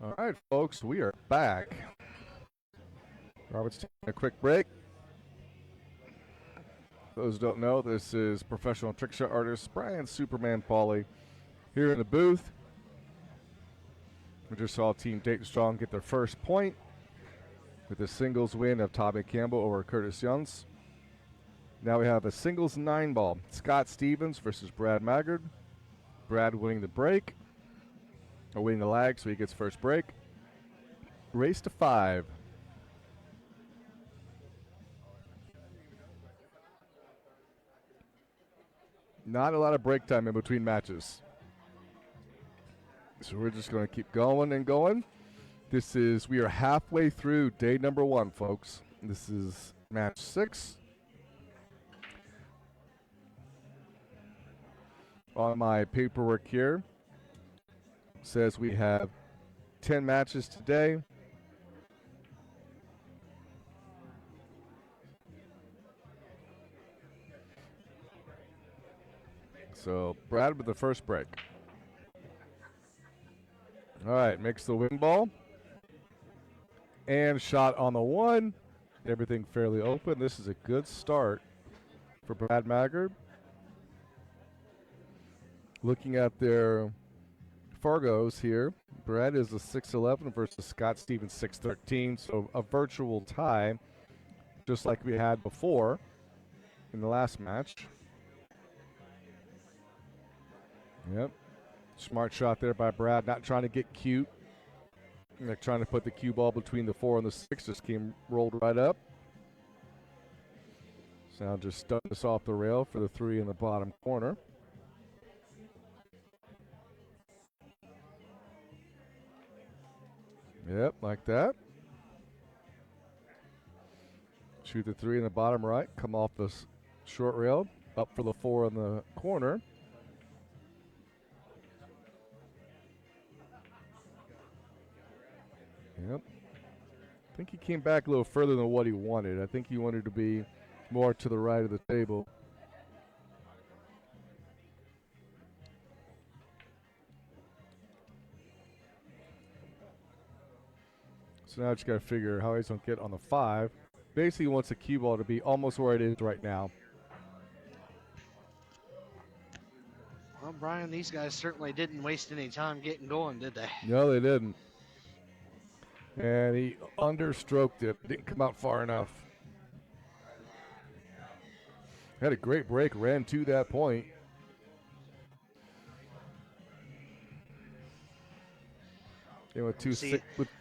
All right, folks, we are back. Robert's taking a quick break. Those who don't know, this is professional trick shot artist Brian Superman Pauly here in the booth. We just saw Team Dayton Strong get their first point with a singles win of Tommy Campbell over Curtis Youngs. Now we have a singles 9-ball. Scott Stevens versus Brad Maggard. Brad winning the break, or winning the lag, so he gets first break. Race to 5. Not a lot of break time in between matches. So we're just going to keep going and going. We are halfway through day number 1, folks. This is match 6. On my paperwork here, says we have 10 matches today. So Brad with the first break. All right, makes the wing ball. And shot on the 1. Everything fairly open. This is a good start for Brad Maggard. Looking at their Fargos here, Brad is a 6'11 versus Scott Stevens 6'13, so a virtual tie, just like we had before in the last match. Yep. Smart shot there by Brad, not trying to get cute. Like trying to put the cue ball between the 4 and the 6, just came rolled right up. So now just stuck this off the rail for the 3 in the bottom corner. Yep, like that. Shoot the 3 in the bottom right, come off the short rail, up for the 4 in the corner. Yep. I think he came back a little further than what he wanted. I think he wanted to be more to the right of the table. So now I just got to figure how he's going to get on the 5. Basically, he wants the cue ball to be almost where it is right now. Well, Brian, these guys certainly didn't waste any time getting going, did they? No, they didn't. And he understroked it. Didn't come out far enough. Had a great break, ran to that point. And with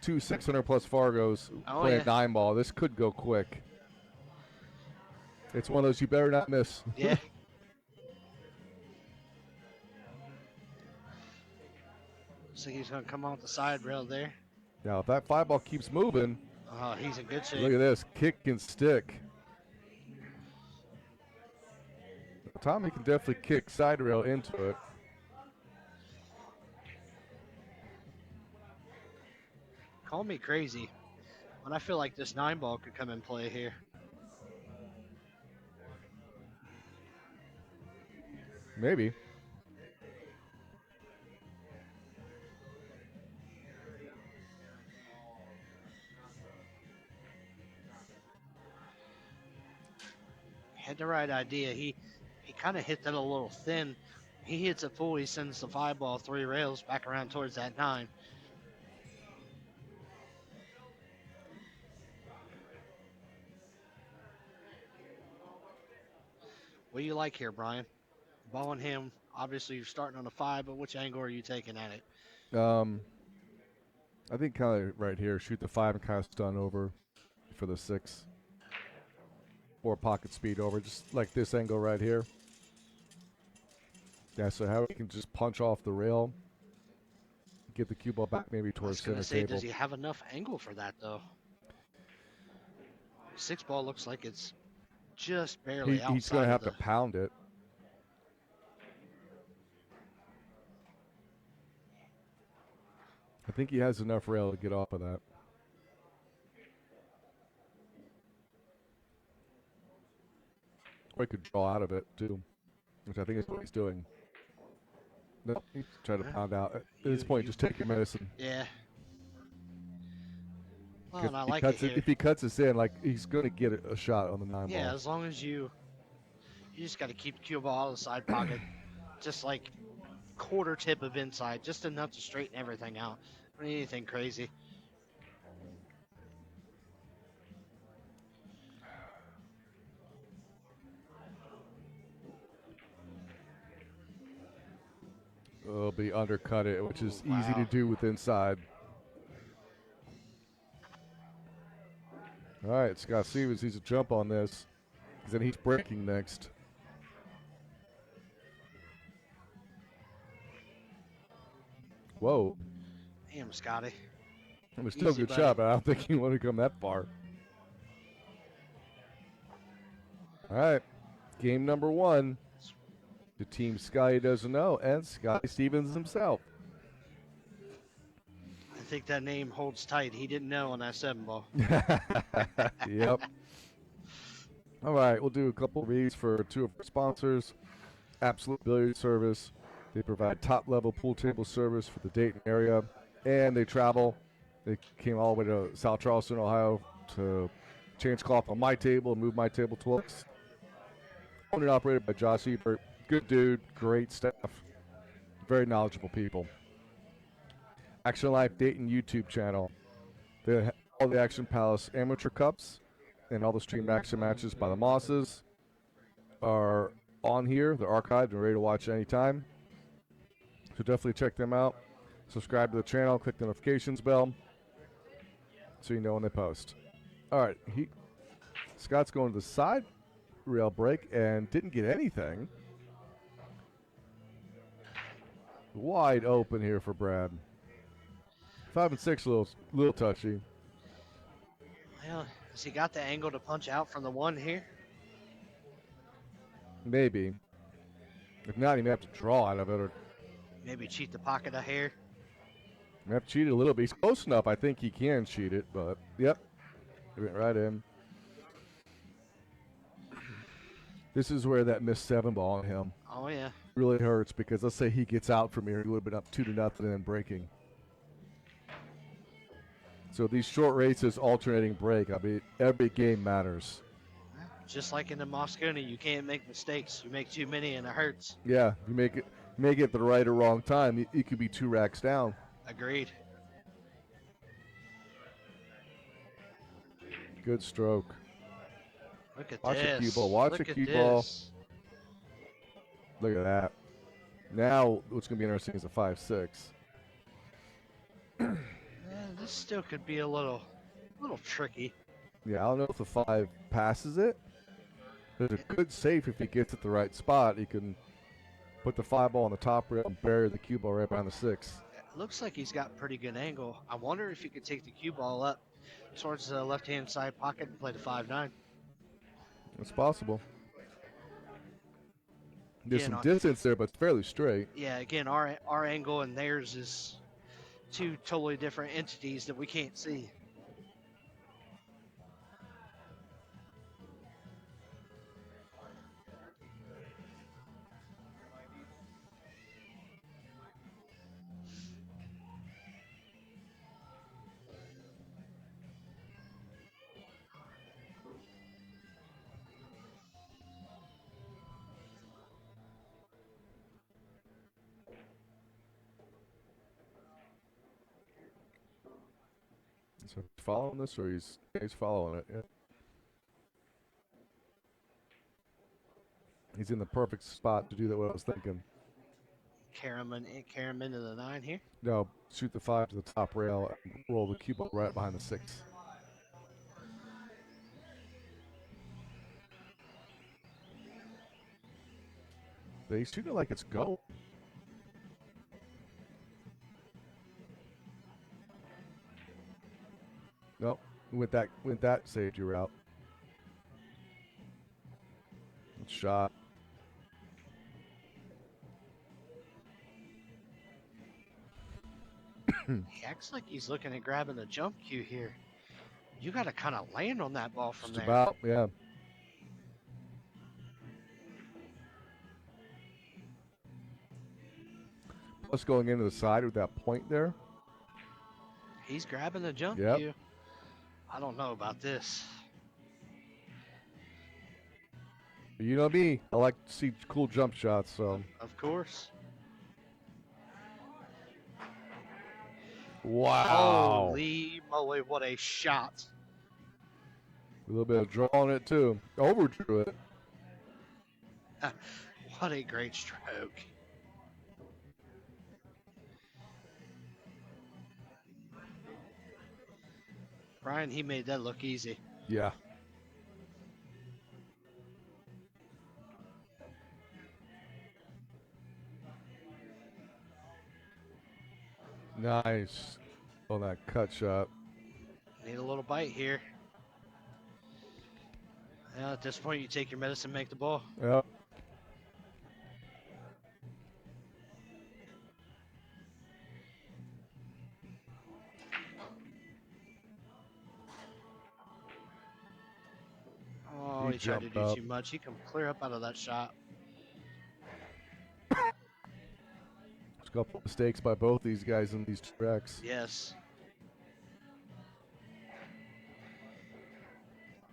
two 600 plus Fargos playing 9-ball, this could go quick. It's one of those you better not miss. Yeah. So he's going to come off the side rail there. Now, if that 5-ball keeps moving, he's in good shape. Look at this, kick and stick. Tommy can definitely kick side rail into it. Call me crazy, but I feel like this 9-ball could come and play here. Maybe. Had the right idea. He kind of hit that a little thin. He hits it full. He sends the 5-ball 3 rails back around towards that 9. What do you like here, Brian? Ball in him. Obviously, you're starting on a 5, but which angle are you taking at it? I think kind of right here. Shoot the 5 and kind of stun over for the 6. Or pocket speed over, just like this angle right here. Yeah, so how he can just punch off the rail, get the cue ball back maybe towards center table. Does he have enough angle for that, though? 6-ball looks like it's just barely outside. He's going to have to pound it. I think he has enough rail to get off of that. Or he could draw out of it, too, which I think is what he's doing. No, he's trying to pound out. At this point, just take your medicine. Yeah. Well, and I He like it cuts here. if he cuts us in, like he's going to get a shot on the 9 Yeah, ball. as long as you just got to keep the cue ball out of the side pocket, just like quarter tip of inside, just enough to straighten everything out. Don't need anything crazy. It'll be undercut it, which is Ooh, easy to wow. do with inside. All right, Scott Stevens needs a jump on this, because then he's breaking next. Whoa. Damn, Scotty. It was still a Easy, good buddy. shot, but I don't think you want to come that far. All right, game number 1. The team Scotty doesn't know, and Scotty Stevens himself. I think that name holds tight. He didn't know on that 7 ball. Yep. All right, we'll do a couple reads for 2 of our sponsors. Absolute Billiard Service. They provide top-level pool table service for the Dayton area, and they travel. They came all the way to South Charleston, Ohio, to change cloth on my table and move my table to us. Owned and operated by Josh Ebert. Good dude, great staff, very knowledgeable people. Action Life Dayton YouTube channel. They have all the Action Palace Amateur Cups and all the streamed action matches by the Mosses are on here. They're archived and ready to watch anytime. So definitely check them out. Subscribe to the channel, click the notifications bell so you know when they post. All right, Scott's going to the side rail break and didn't get anything. Wide open here for Brad. 5 and 6, little touchy. Well, has he got the angle to punch out from the 1 here? Maybe. If not, he may have to draw out of it, or Maybe cheat the pocket a hair. may have to cheat it a little bit. He's close enough. I think he can cheat it, but yep, it went right in. This is where that missed 7 ball on him Oh, yeah. really hurts, because let's say he gets out from here, he would have been up 2-0 and then breaking. So these short races, alternating break, I mean, every game matters. Just like in the Moscone, you can't make mistakes. You make too many and it hurts. Yeah, you make it at the right or wrong time, you could be 2 racks down. Agreed. Good stroke. Look at Watch this. a cue ball. Watch Look a at cue ball. this. Look at that. Now, what's going to be interesting is a 5-6. This still could be a little tricky. Yeah, I don't know if the 5 passes it. There's a good safe if he gets it the right spot. He can put the 5 ball on the top rail and bury the cue ball right behind the 6. It looks like he's got pretty good angle. I wonder if he could take the cue ball up towards the left-hand side pocket and play the 5-9. It's possible. There's Again, some distance there, but it's fairly straight. Yeah, again, our angle and theirs is 2 totally different entities that we can't see. So he's following this, or he's following it. Yeah. He's in the perfect spot to do that. What I was thinking. Carry him into the 9 here. No, shoot the 5 to the top rail and roll the cue ball right behind the 6. But he's shooting it like it's go. Nope. With that saved your route. Good shot. He acts like he's looking at grabbing the jump cue here. You got to kind of land on that ball from Just there. about, yeah. Plus going into the side with that point there. He's grabbing the jump Yep. cue. I don't know about this. You know me, I like to see cool jump shots, so. Of course. Wow. Holy moly, what a shot. A little bit of draw on it, too. Overdrew it. What a great stroke. Brian, he made that look easy. Yeah. Nice on that cut shot. Need a little bite here. Well, at this point, you take your medicine, make the ball. Yep. Oh, he tried to do too much. He can clear up out of that shot. There's a couple mistakes by both these guys in these tracks. Yes.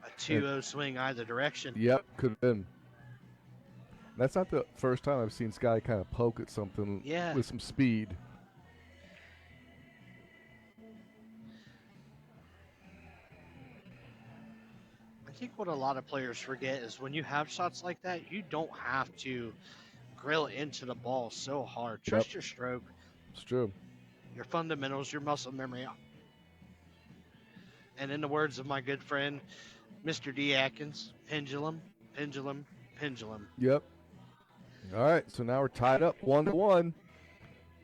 A 2-0 swing either direction. Yep, could have been. That's not the first time I've seen Scotty kind of poke at something with some speed. I think what a lot of players forget is when you have shots like that, you don't have to grill into the ball so hard. Trust your stroke. It's true. Your fundamentals, your muscle memory. And in the words of my good friend, Mr. D. Atkins, pendulum, pendulum, pendulum. Yep. All right, so now we're tied up 1-1.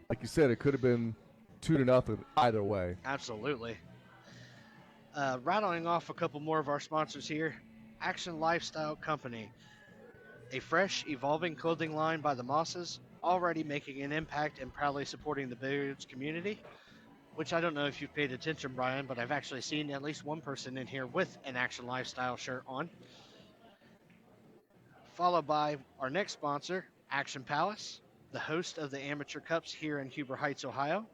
Like you said, it could have been 2-0 either way. Absolutely. Rattling off a couple more of our sponsors here. Action Lifestyle Company, a fresh, evolving clothing line by the Mosses, already making an impact and proudly supporting the billiards community, which I don't know if you've paid attention, Brian, but I've actually seen at least one person in here with an Action Lifestyle shirt on. Followed by our next sponsor, Action Palace, the host of the Amateur Cups here in Huber Heights, Ohio.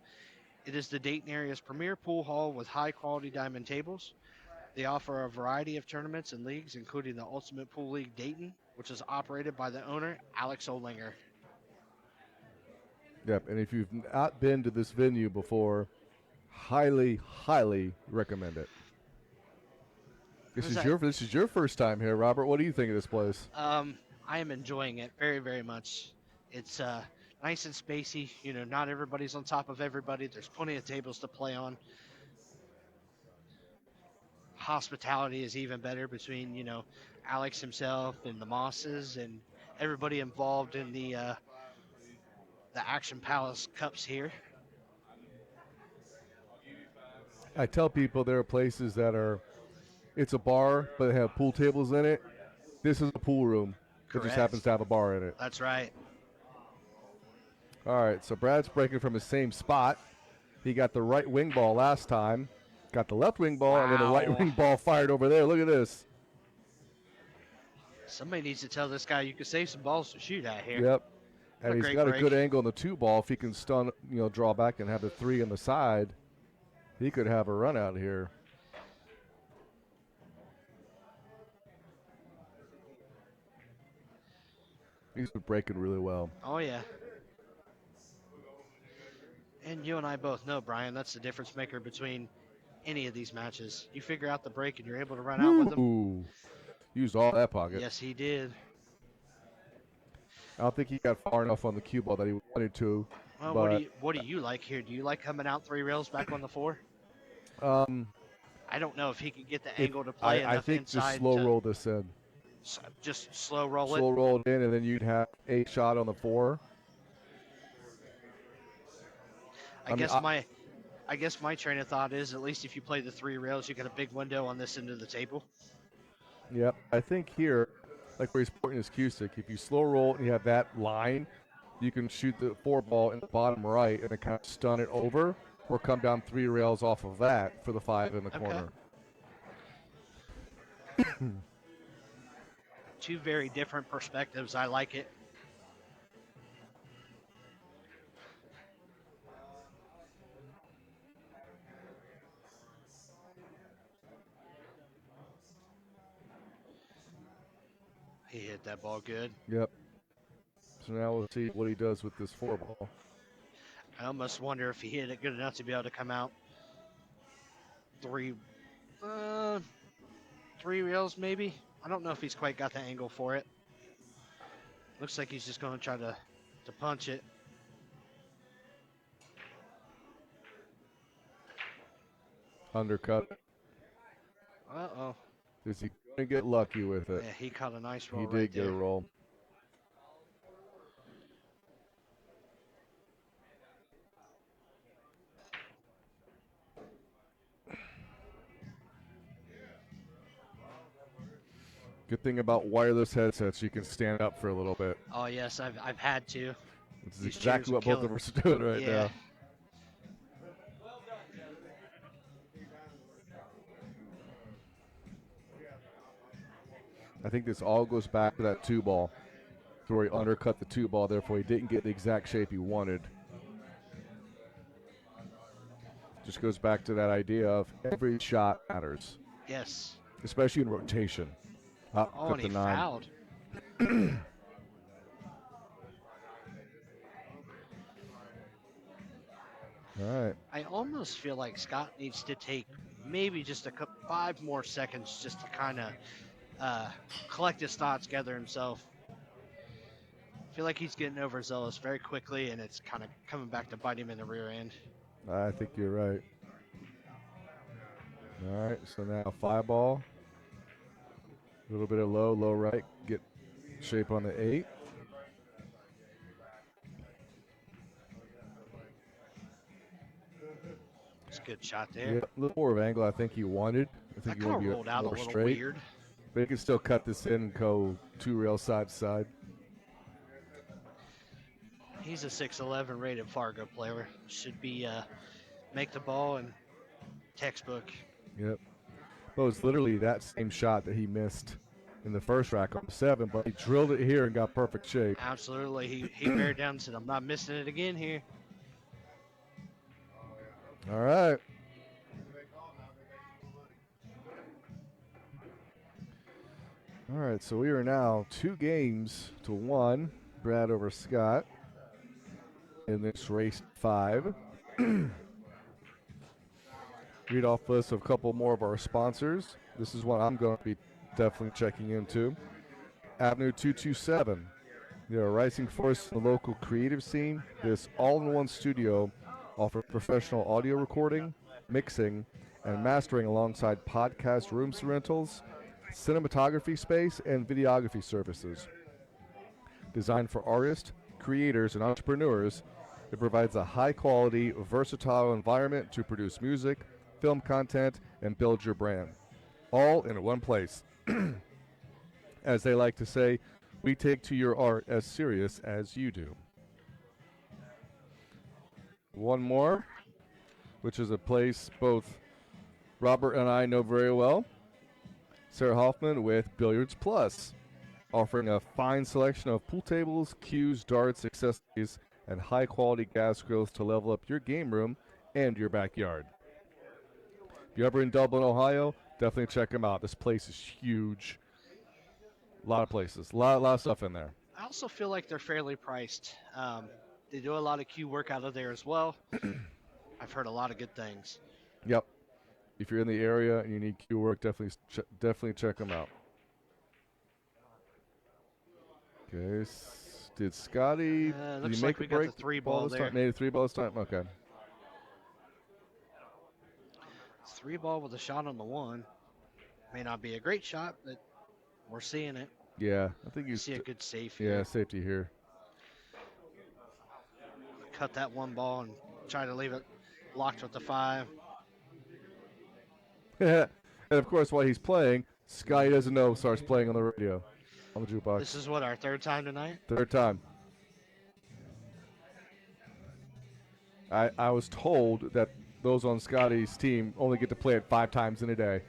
It is the Dayton area's premier pool hall with high-quality diamond tables. They offer a variety of tournaments and leagues, including the Ultimate Pool League Dayton, which is operated by the owner, Alex Olinger. Yep, and if you've not been to this venue before, highly, highly recommend it. This is your first time here, Robert. What do you think of this place? I am enjoying it very, very much. It's nice and spacey. You know, not everybody's on top of everybody. There's plenty of tables to play on. Hospitality is even better between, you know, Alex himself and the Mosses and everybody involved in the Action Palace Cups here. I tell people there are places that are, it's a bar, but they have pool tables in it. This is a pool room. It just happens to have a bar in it. That's right. All right, so Brad's breaking from his same spot. He got the right wing ball last time. Got the left wing ball, and then the right wing ball fired over there. Look at this. Somebody needs to tell this guy you can save some balls to shoot at here. Yep. And he's got a good angle on the 2 ball. If he can stun, you know, draw back and have the 3 on the side, he could have a run out here. He's been breaking really well. Oh, yeah. And you and I both know, Brian, that's the difference maker between any of these matches. You figure out the break and you're able to run out with them. Ooh. Used all that pocket. Yes, he did. I don't think he got far enough on the cue ball that he wanted to. Well, what do you like here? Do you like coming out 3 rails back on the 4? I don't know if he can get the angle to play enough inside. I think just slow roll this in. Just slow roll it? Slow roll it in, and then you'd have a shot on the 4. I guess my train of thought is, at least if you play the 3 rails, you get a big window on this end of the table. Yep. I think here, like where he's pointing his cue stick, if you slow roll and you have that line, you can shoot the 4 ball in the bottom right and then kind of stun it over, or come down 3 rails off of that for the 5 in the corner. 2 very different perspectives. I like it. He hit that ball good. Yep. So now we'll see what he does with this 4-ball. I almost wonder if he hit it good enough to be able to come out three reels maybe. I don't know if he's quite got the angle for it. Looks like he's just going to try to punch it. Undercut. Uh-oh. Is he going to get lucky with it? Yeah, he caught a nice roll He right did get there. a roll. Good thing about wireless headsets, you can stand up for a little bit. Oh, yes, I've had to. This is These exactly chairs what will both kill of us are doing right Yeah. now. I think this all goes back to that 2-ball, where he undercut the 2-ball, therefore he didn't get the exact shape he wanted. Just goes back to that idea of every shot matters, Yes. especially in rotation. Oh, Cut and the he 9. fouled. All right. I almost feel like Scott needs to take maybe just 5 more seconds just to kind of collect his thoughts, gather himself. I feel like he's getting overzealous very quickly, and it's kind of coming back to bite him in the rear end. I think you're right. All right, so now 5-ball. A little bit of low right. Get shape on the 8. It's a good shot there. Yeah, a little more of angle I think he wanted. I That think he kind wanted of to rolled be out a more little straight. weird. But he can still cut this in and go 2 rail side to side. He's a 6'11" rated Fargo player. Should be make the ball and textbook. Yep. Well, it's literally that same shot that he missed in the first rack on 7, but he drilled it here and got perfect shape. Absolutely. He bared down and said, I'm not missing it again here. All right. All right, so we are now 2 games to 1. Brad over Scott in this race 5. Read off list of a couple more of our sponsors. This is what I'm going to be definitely checking into. Avenue 227. They are a rising force in the local creative scene. This all-in-one studio offers professional audio recording, mixing, and mastering alongside podcast rooms rentals, cinematography space, and videography services. Designed for artists, creators, and entrepreneurs, it provides a high-quality, versatile environment to produce music, film content, and build your brand, all in one place. As they like to say, we take to your art as serious as you do. One more, which is a place both Robert and I know very well. Sarah Hoffman with Billiards Plus, offering a fine selection of pool tables, cues, darts, accessories, and high-quality gas grills to level up your game room and your backyard. If you're ever in Dublin, Ohio, definitely check them out. This place is huge. A lot of places, a lot of stuff in there. I also feel like they're fairly priced. They do a lot of cue work out of there as well. I've heard a lot of good things. Yep. If you're in the area and you need cue work, definitely check them out. Okay. Did Scotty? Did Looks he like make we a got break the 3-ball this there. time? Made a 3-ball this time. Okay. 3-ball with a shot on the 1. May not be a great shot, but we're seeing it. Yeah, I think You you see a good safe Yeah, here. safety here. Cut that 1 ball and try to leave it locked with the 5. And of course, while he's playing, Scotty doesn't know, starts playing on the radio, on the jukebox. This is what, our 3rd time tonight? 3rd time. I was told that those on Scotty's team only get to play it 5 times in a day.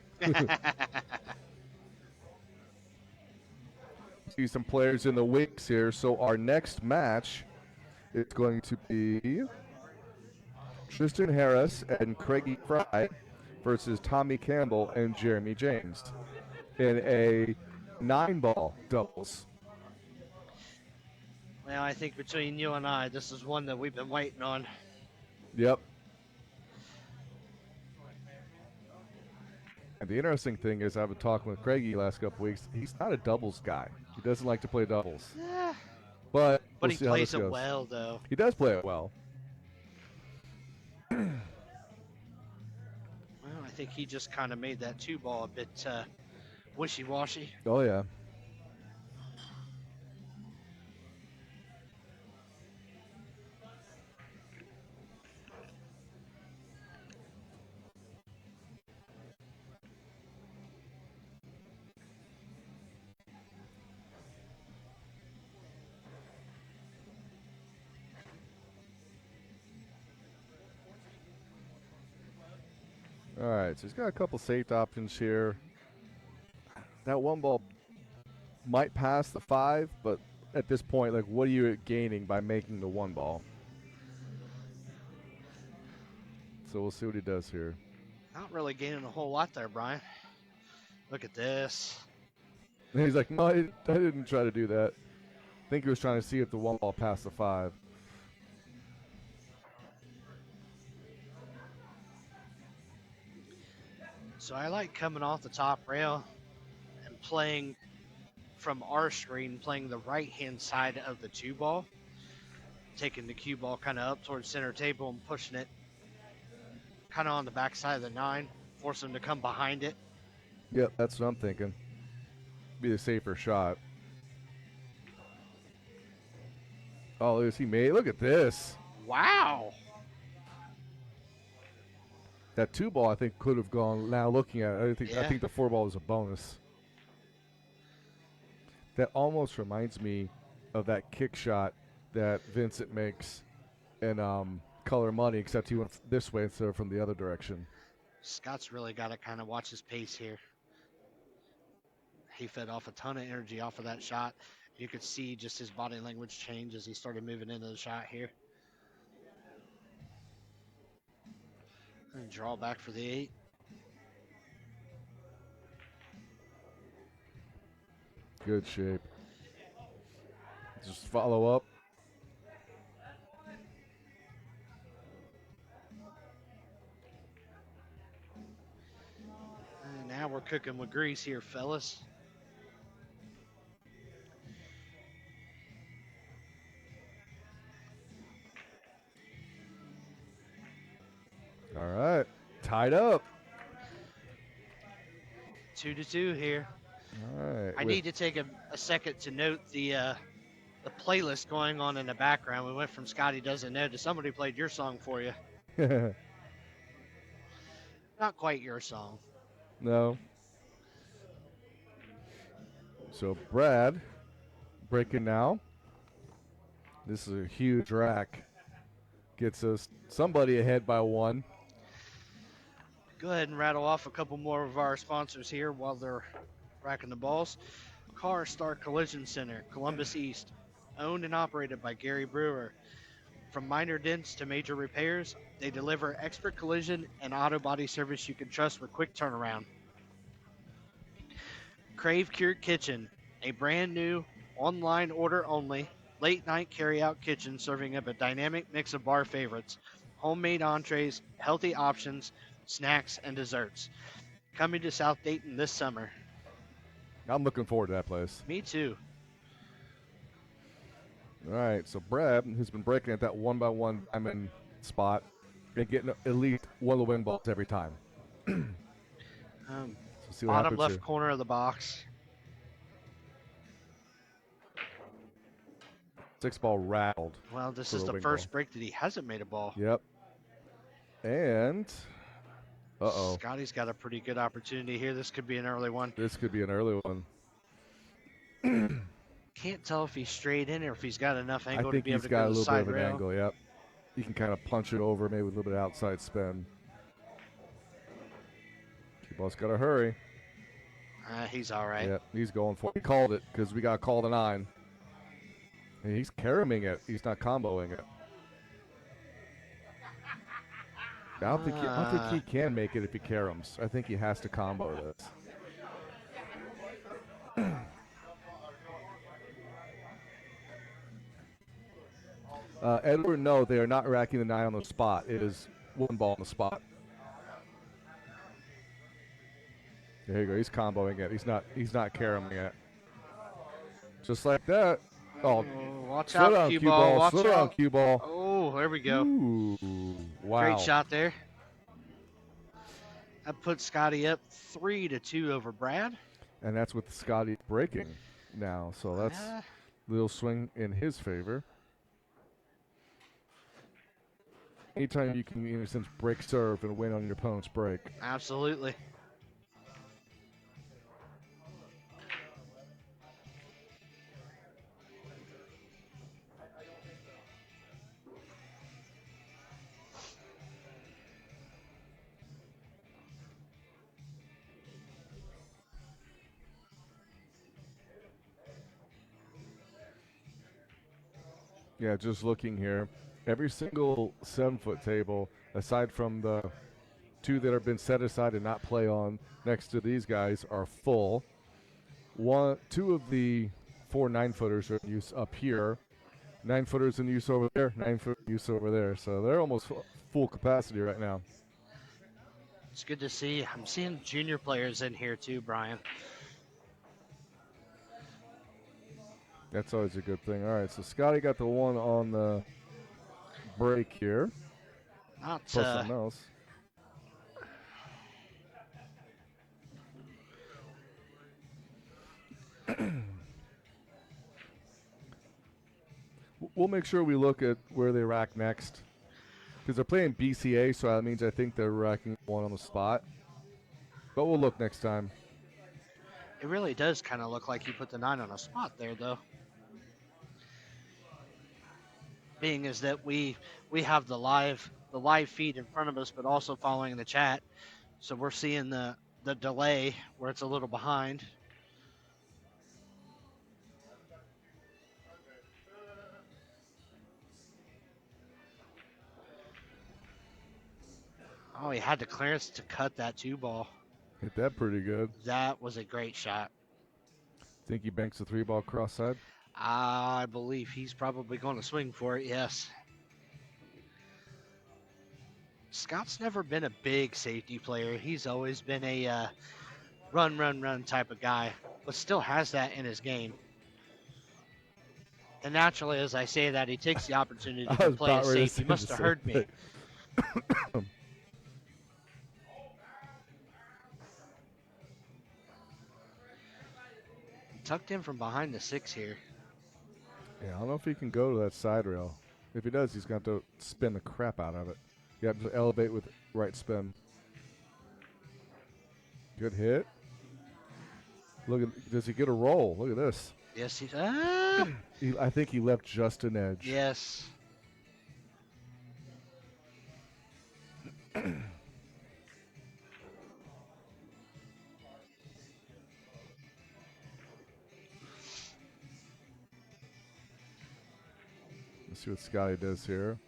See some players in the wings here. So our next match is going to be Tristan Harris and Craigie Fry versus Tommy Campbell and Jeremy James in a 9-ball doubles. Well, I think between you and I, this is one that we've been waiting on. Yep. And the interesting thing is, I've been talking with Craigie the last couple weeks. He's not a doubles guy. He doesn't like to play doubles. But we'll he see how plays this it goes. well, though. He does play it well. Well, I think he just kind of made that 2-ball a bit wishy-washy. Oh, yeah. All right, so he's got a couple saved options here. That 1-ball might pass the 5, but at this point, like, what are you gaining by making the 1-ball? So we'll see what he does here. Not really gaining a whole lot there, Brian. Look at this. And he's like, no, I didn't try to do that. I think he was trying to see if the 1-ball passed the 5. So I like coming off the top rail and playing from our screen, playing the right-hand side of the 2-ball, taking the cue ball kind of up towards center table and pushing it kind of on the back side of the 9, force him to come behind it. Yep, that's what I'm thinking. Be the safer shot. Oh, he made. Look at this. Wow. That 2-ball, I think, could have gone. Now looking at it, I think the 4-ball was a bonus. That almost reminds me of that kick shot that Vincent makes in Color Money, except he went this way instead of from the other direction. Scott's really got to kind of watch his pace here. He fed off a ton of energy off of that shot. You could see just his body language change as he started moving into the shot here. And draw back for the 8. Good shape. Just follow up. And now we're cooking with grease here, fellas. All right. Tied up. 2-2 here. All right. I need to take a second to note the playlist going on in the background. We went from Scotty Doesn't Know to somebody played your song for you. Not quite your song. No. So Brad breaking now. This is a huge rack. Gets us somebody ahead by 1. Go ahead and rattle off a couple more of our sponsors here while they're racking the balls. Car Star Collision Center, Columbus East, owned and operated by Gary Brewer. From minor dents to major repairs, they deliver expert collision and auto body service you can trust with quick turnaround. Crave Cured Kitchen, a brand new online order only late night carry out kitchen serving up a dynamic mix of bar favorites, homemade entrees, healthy options, snacks, and desserts. Coming to South Dayton this summer. I'm looking forward to that place. Me too. All right, so Brad, who's been breaking at that 1-by-1 diamond spot, and getting at least one of the win balls every time. So see what Bottom happens left here. corner of the box. 6-ball rattled. Well, this for is the the wing first ball. break that he hasn't made a ball. Yep. And, Scotty's got a pretty good opportunity here. This could be an early one. this could be an early one. Can't tell if he's straight in or if he's got enough I angle to think be able he's to got go a to the little bit side of an rail. angle, yep. You can kind of punch it over maybe with a little bit of outside spin. Ball's got to hurry. He's all right. Yep, he's going for it. He called it because we got to call the 9. And he's carrying it. He's not comboing it. I don't think he can make it if he caroms. I think he has to combo this. Edward, no, they are not racking the 9 on the spot. It is one ball on the spot. There you go. He's comboing it. He's not caroling it. Just like that. Oh, watch slow out, down, cue cue ball. ball. Watch Slow down, out. cue ball. Oh, there we go. Ooh, wow. Great shot there. That puts Scotty up 3-2 over Brad. And that's with Scotty breaking now. So that's a little swing in his favor. Anytime you can, in a sense, break serve and win on your opponent's break. Absolutely. Yeah, just looking here, every single 7-foot table, aside from the 2 that have been set aside and not play on next to these guys, are full. 2 of the 4 9-footers are in use up here. 9-footers in use over there. 9-foot use over there. So they're almost full capacity right now. It's good to see. I'm seeing junior players in here too, Brian. That's always a good thing. All right, so Scotty got the 1 on the break here. Not Plus something else. We'll make sure we look at where they rack next. Because they're playing BCA, so that means I think they're racking 1 on the spot. But we'll look next time. It really does kind of look like you put the 9 on a spot there, though. Being as that we have the live feed in front of us, but also following the chat, so we're seeing the delay where it's a little behind. Oh, he had the clearance to cut that 2 ball. Hit that pretty good. That was a great shot. Think he banks the 3 ball cross side? I believe he's probably going to swing for it, yes. Scott's never been a big safety player. He's always been a run type of guy, but still has that in his game. And naturally, as I say that, he takes the opportunity to play a safety. You must have heard me. Tucked in from behind the 6 here. Yeah, I don't know if he can go to that side rail. If he does, he's going to have to spin the crap out of it. You have to elevate with right spin. Good hit. Look at, does he get a roll? Look at this. Yes, he's. I think he left just an edge. Yes. Let's see what Scotty does here.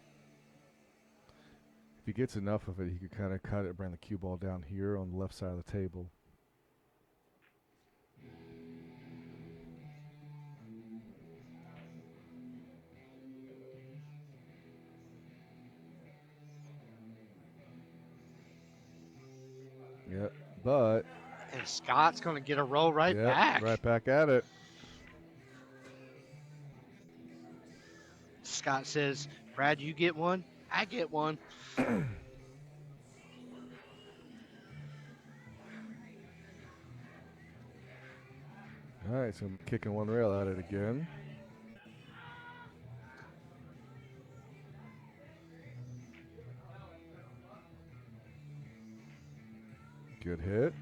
If he gets enough of it, he could kind of cut it, bring the cue ball down here on the left side of the table. Yeah, but... And Scott's going to get a roll right back. Right back at it. Scott says, Brad, you get one, I get one. All right, so I'm kicking one rail at it again. Good hit.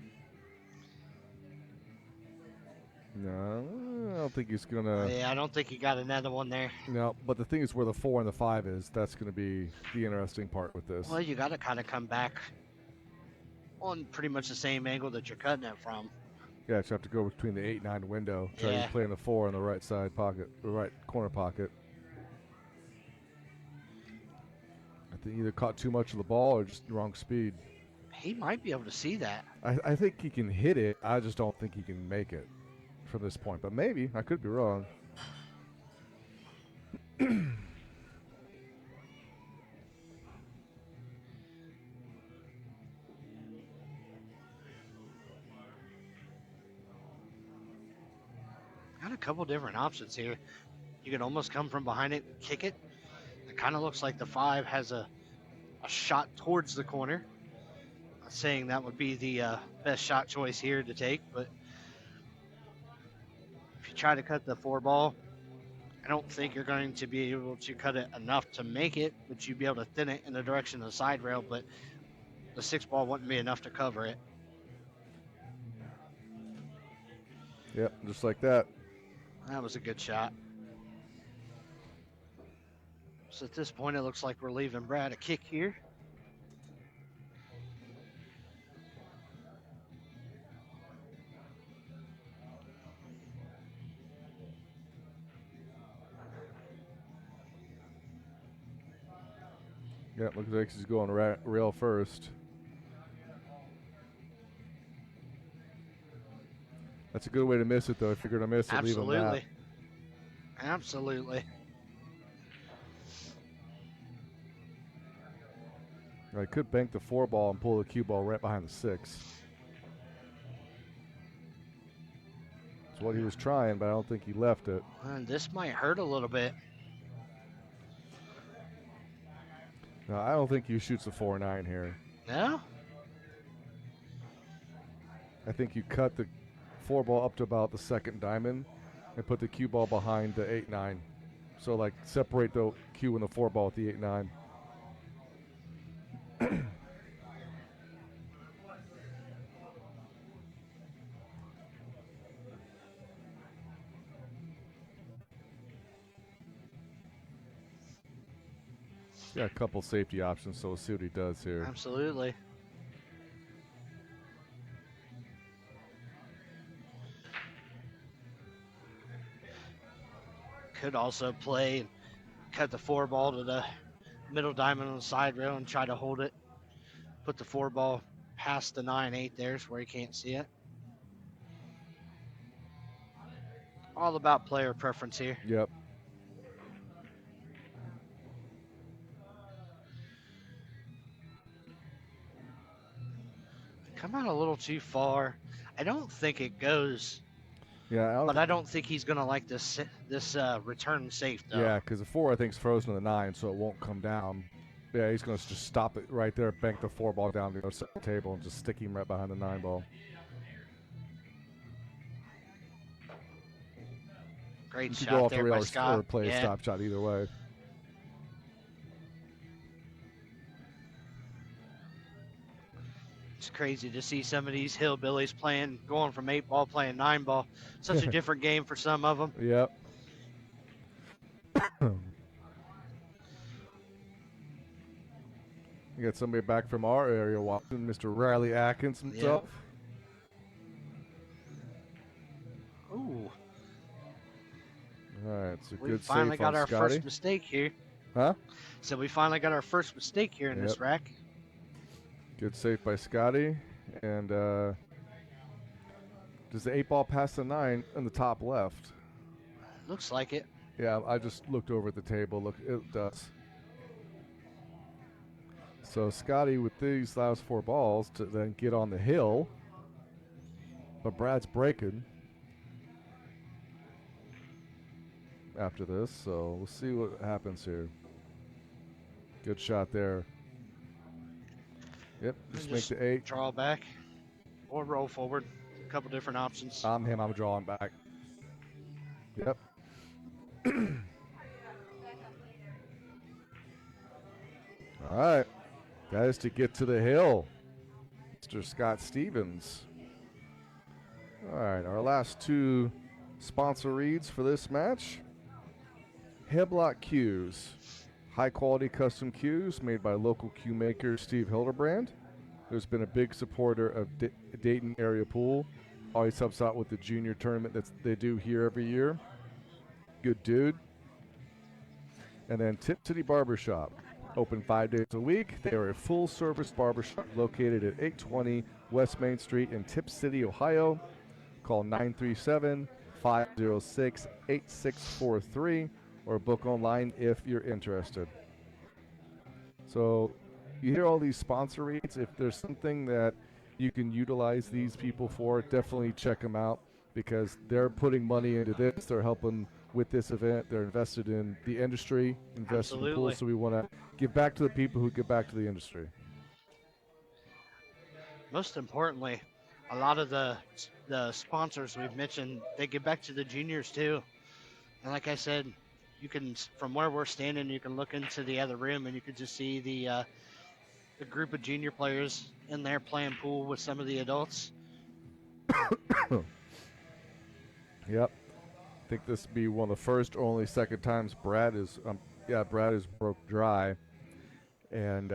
No, I don't think he's going to... Yeah, I don't think he got another one there. No, but the thing is where the 4 and the 5 is, that's going to be the interesting part with this. Well, you got to kind of come back on pretty much the same angle that you're cutting it from. Yeah, you have to go between the 8-9 window. Try to play in the 4 on the right side pocket, the right corner pocket. I think he either caught too much of the ball or just the wrong speed. He might be able to see that. I think he can hit it. I just don't think he can make it from this point. But maybe. I could be wrong. Got a couple different options here. You could almost come from behind it and kick it. It kind of looks like the 5 has a shot towards the corner. Not saying that would be the best shot choice here to take, but if you try to cut the 4 ball, I don't think you're going to be able to cut it enough to make it, but you'd be able to thin it in the direction of the side rail, but the 6 ball wouldn't be enough to cover it. Yep, just like that. That was a good shot. So at this point, it looks like we're leaving Brad a kick here. Yep, looks like he's going rail first. That's a good way to miss it, though. If you're going to miss it, leave him that. Absolutely. I could bank the 4 ball and pull the cue ball right behind the 6. That's what he was trying, but I don't think he left it. And this might hurt a little bit. No, I don't think he shoots the 4-9 here. No? I think you cut the 4 ball up to about the 2nd diamond and put the cue ball behind the 8-9. So, like, separate the cue and the 4 ball with the 8-9. Got a couple safety options, so we'll see what he does here. Absolutely. Could also play and cut the 4 ball to the middle diamond on the side rail and try to hold it. Put the 4 ball past the 9-8 there where you can't see it. All about player preference here. Yep. Come out a little too far. I don't think it goes. Yeah, but I don't think he's gonna like this return safe though. Yeah, because the 4 I think is frozen to the 9, so it won't come down. Yeah, he's gonna just stop it right there, bank the 4 ball down to the other table, and just stick him right behind the 9 ball. Great you shot go off there the by rail Scott. Or play a stop shot either way. It's crazy to see some of these hillbillies going from 8 ball playing 9 ball. Such a different game for some of them. Yep. You got somebody back from our area watching, Mr. Riley Atkins himself. Yep. Ooh. All right, so We good finally save on got our Scotty. first mistake here. Huh? So we finally got our first mistake here in this rack. Good save by Scotty. And does the 8 ball pass the 9 in the top left? Looks like it. Yeah, I just looked over at the table. Look, it does. So Scotty with these last 4 balls to then get on the hill. But Brad's breaking after this, so we'll see what happens here. Good shot there. Yep, just make the 8. Draw back or roll forward. A couple different options. I'm drawing back. Yep. All right, guys, to get to the hill, Mr. Scott Stevens. All right, our last 2 sponsor reads for this match. Heblock Cues, high quality custom cues made by local cue maker Steve Hildebrand, who's been a big supporter of Dayton area pool. Always helps out with the junior tournament that they do here every year. Good dude. And then Tip City Barbershop, open 5 days a week. They are a full service barbershop located at 820 West Main Street in Tip City, Ohio. Call 937-506-8643 or book online if you're interested. So you hear all these sponsor reads. If there's something that you can utilize these people for, definitely check them out, because they're putting money into this. They're helping with this event. They're invested in the industry, invested in the pool. Absolutely. So we want to give back to the people who give back to the industry. Most importantly, a lot of the sponsors we've mentioned, they give back to the juniors too. And like I said, you can, from where we're standing, you can look into the other room and you can just see the group of junior players in there playing pool with some of the adults. Yep. I think this would be one of the first or only second times Brad is broke dry. And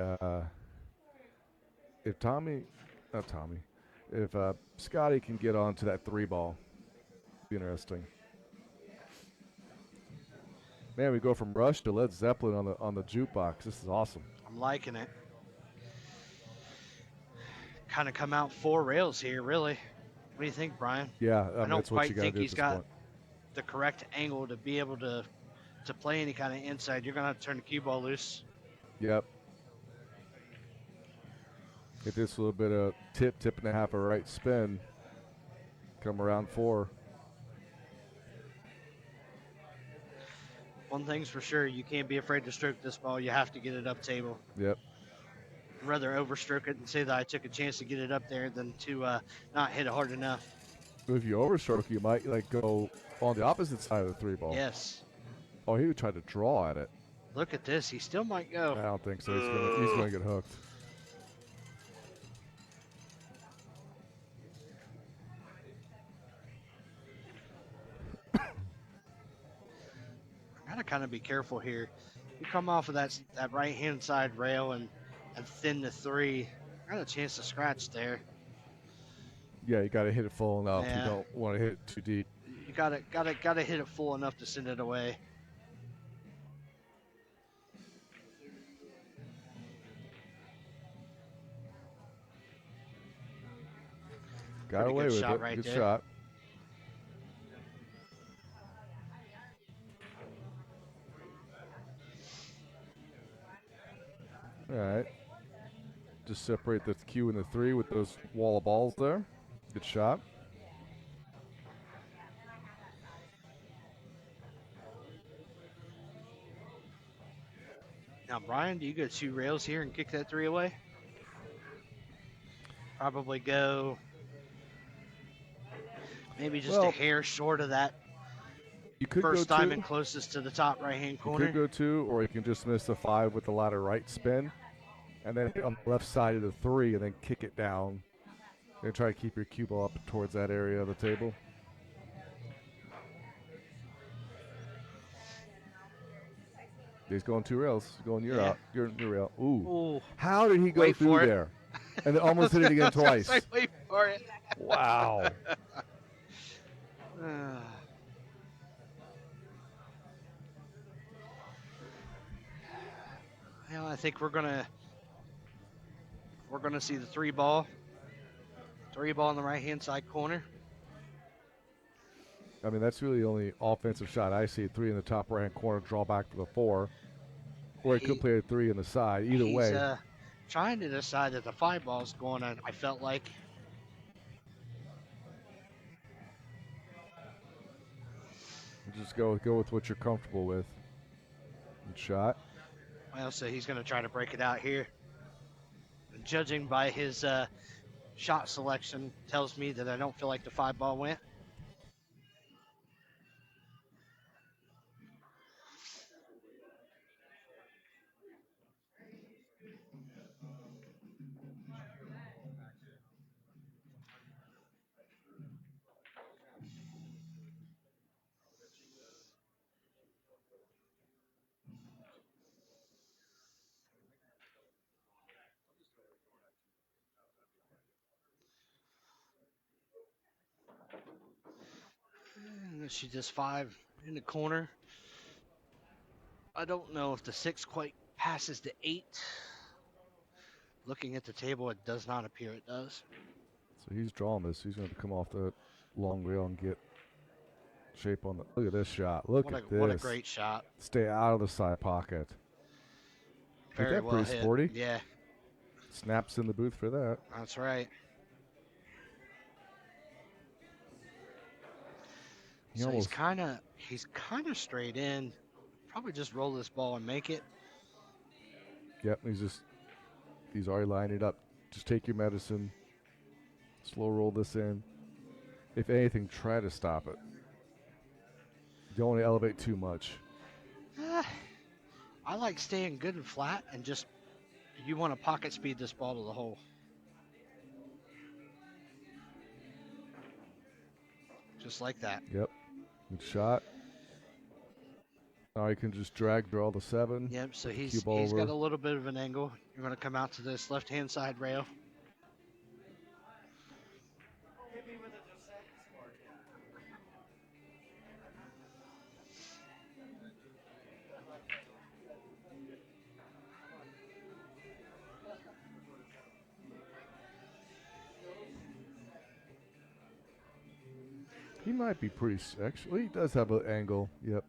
if Scotty can get onto that 3-ball, be interesting. Man, we go from Rush to Led Zeppelin on the jukebox. This is awesome. I'm liking it. Kind of come out 4 rails here, really. What do you think, Brian? Yeah, I don't that's what you quite got to think do at he's this got point. the correct angle to be able to play any kind of inside. You're going to have to turn the cue ball loose. Yep. Get this little bit of tip and a half a right spin. Come around 4. One thing's for sure, you can't be afraid to stroke this ball. You have to get it up table. Yep. I'd rather overstroke it and say that I took a chance to get it up there than to not hit it hard enough. If you overstroke, you might go on the opposite side of the 3-ball. Yes. Oh, he would try to draw at it. Look at this. He still might go. I don't think so. He's gonna get hooked. Gotta kind of be careful here. You come off of that right-hand side rail and thin the 3. Got a chance to scratch there. Yeah, you got to hit it full enough. Yeah. You don't want to hit it too deep. You gotta hit it full enough to send it away. Got Pretty away good with shot it. right Good there. shot. All right. Just separate the cue and the 3 with those wall of balls there. Good shot. Now, Brian, do you go 2 rails here and kick that 3 away? Probably go maybe just a hair short of that You could first go 2. diamond closest to the top right-hand You corner. could go 2, or you can just miss the 5 with the ladder right spin, and then hit on the left side of the 3, and then kick it down, and try to keep your cue ball up towards that area of the table. He's going 2 rails. He's going Yeah. your rail. Ooh. Ooh. How did he go Wait through for it. there? And then almost hit it again twice. Wait for it. Wow. Well, I think we're gonna see the 3-ball. 3-ball in the right-hand side corner. I mean, that's really the only offensive shot I see. 3 in the top right-hand corner, draw back to the 4. Or he could play a 3 in the side. Either way. He's trying to decide that the 5-ball's going on, I felt like. Just go with what you're comfortable with. Good shot. Well, so he's going to try to break it out here. Judging by his shot selection, tells me that I don't feel like the 5-ball went. And she just 5 in the corner. I don't know if the 6 quite passes the 8. Looking at the table, it does not appear it does. So he's drawing this. He's going to come off the long rail and get shape on the. Look at this shot. Look at this. What a great shot. Stay out of the side pocket. Very that well pretty hit. sporty. Yeah, Snaps in the booth for that. that's right. So he's kind of straight in. Probably just roll this ball and make it. Yep, he's already lined it up. Just take your medicine. Slow roll this in. If anything, try to stop it. Don't want to elevate too much. I like staying good and flat, and just you want to pocket speed this ball to the hole. Just like that. Yep. Good shot. Now you can just drag draw the 7. Yep, so he's got a little bit of an angle. You're going to come out to this left-hand side rail. He might be pretty. Actually, he does have an angle. Yep.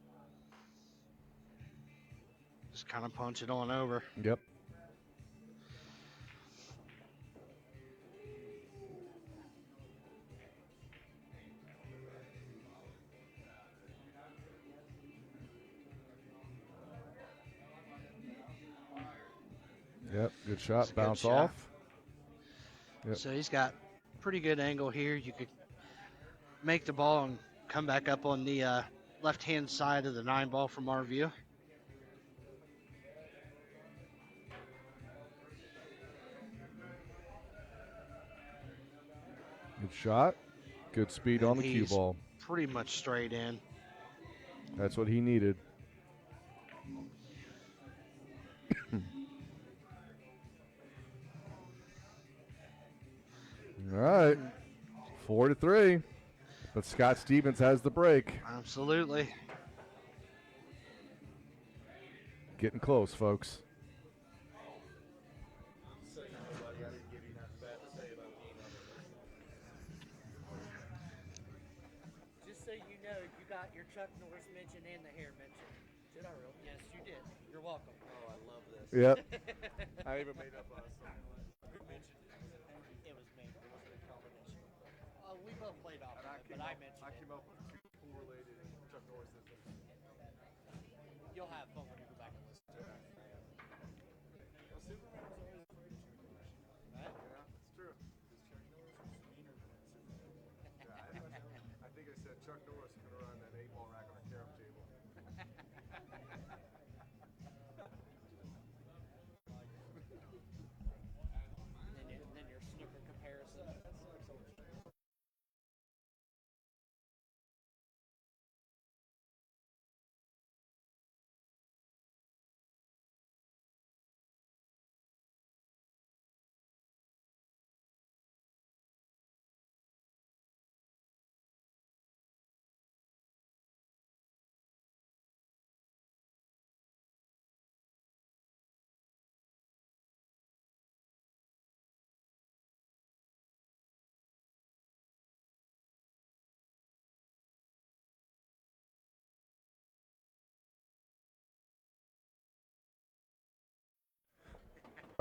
Just kind of punch it on over. Yep. Yep, good shot. Bounce off. Yep. So he's got pretty good angle here. You could make the ball and come back up on the left-hand side of the 9 ball from our view. Good shot. Good speed and on the cue ball. Pretty much straight in. That's what he needed. All right. 4-3. But Scott Stevens has the break. Absolutely. Getting close, folks. Just so you know, you got your Chuck Norris mention and the hair mention. Did I really? Yes, you did. You're welcome. Oh, I love this. Yep. I even made up a song. Who mentioned it? It was me. It was a good combination. We both played off of it, but I mentioned it. I came up with 2 pool-related Chuck Norris's. You'll have fun when you go back and listen to it. Superman was always afraid of Chuck Norris. Right? Yeah, it's true. Because Chuck Norris was meaner than Superman. Yeah, I think I said Chuck Norris is going to run that 8-ball rack on a carom table. And then your snooker comparison.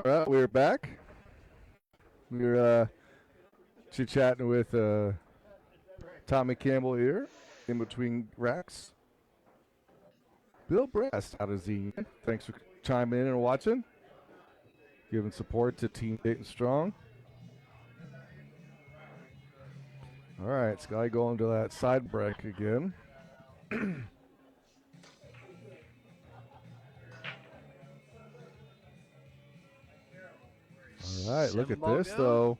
All right, we're back. We're chit-chatting with Tommy Campbell here in between racks. Bill Brest out of Z. Thanks for chiming in and watching. Giving support to Team Dayton Strong. All right, Scotty going to that side break again. All right, look at this, though.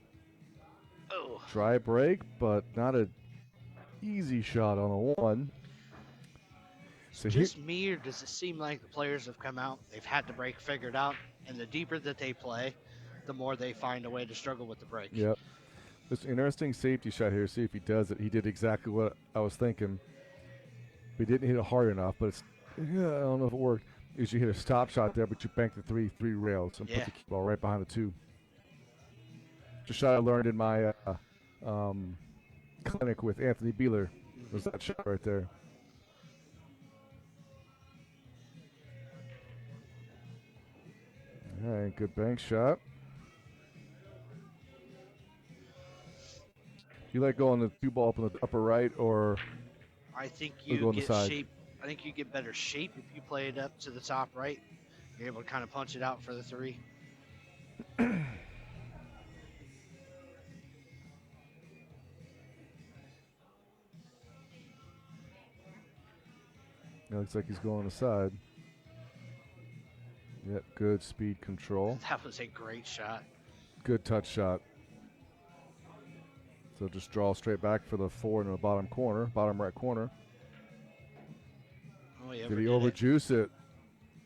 Oh. Dry break, but not an easy shot on a 1. So just me, or does it seem like the players have come out, they've had the break figured out, and the deeper that they play, the more they find a way to struggle with the break? Yep. This interesting safety shot here. See if he does it. He did exactly what I was thinking. He didn't hit it hard enough, but it's, yeah, I don't know if it worked. Is you hit a stop shot there, but you bank the three rails and put the ball right behind the 2. Just shot I learned in my clinic with Anthony Beeler. Was that shot right there? All right, good bank shot. You like going the 2 ball up in the upper right or I think Or go you on the get side. shape. I think you get better shape if you play it up to the top right. You're able to kind of punch it out for the 3. It looks like he's going on the side. Yep, good speed control. That was a great shot. Good touch shot. So just draw straight back for the 4 in the bottom corner, bottom right corner. Oh, yeah. Did he overjuice it?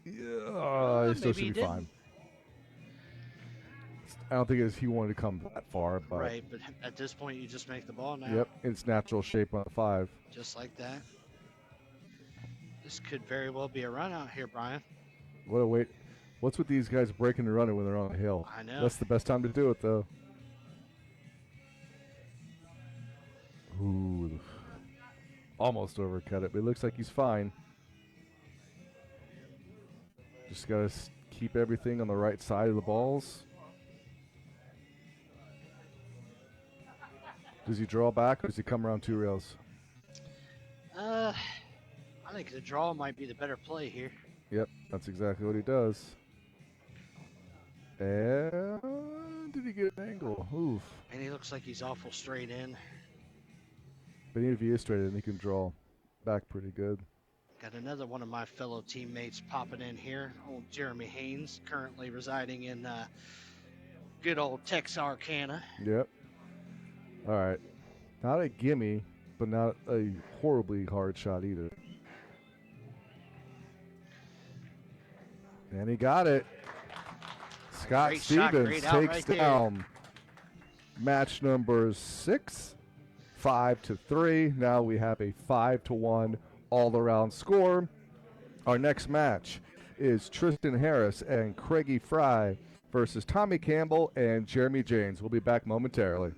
Yeah, he still maybe should he be didn't. fine. I don't think he wanted to come that far, but Right, but at this point, you just make the ball now. yep, it's natural shape on the 5. Just like that. This could very well be a run out here, Brian. What a wait. What's with these guys breaking and running when they're on a hill? I know. That's the best time to do it, though. Ooh. Almost overcut it, but it looks like he's fine. Just got to keep everything on the right side of the balls. Does he draw back or does he come around 2 rails? I think the draw might be the better play here. Yep, that's exactly what he does. And did he get an angle? Oof. And he looks like he's awful straight in. But even if he is straight in, he can draw back pretty good. Got another one of my fellow teammates popping in here. Old Jeremy Haynes, currently residing in good old Texarkana. Yep. All right. Not a gimme, but not a horribly hard shot either. And he got it. Scott Great shot, Stevens great out takes right there. down match number 6, 5-3. Now we have a 5-1 all-around score. Our next match is Tristan Harris and Craigie Fry versus Tommy Campbell and Jeremy James. We'll be back momentarily.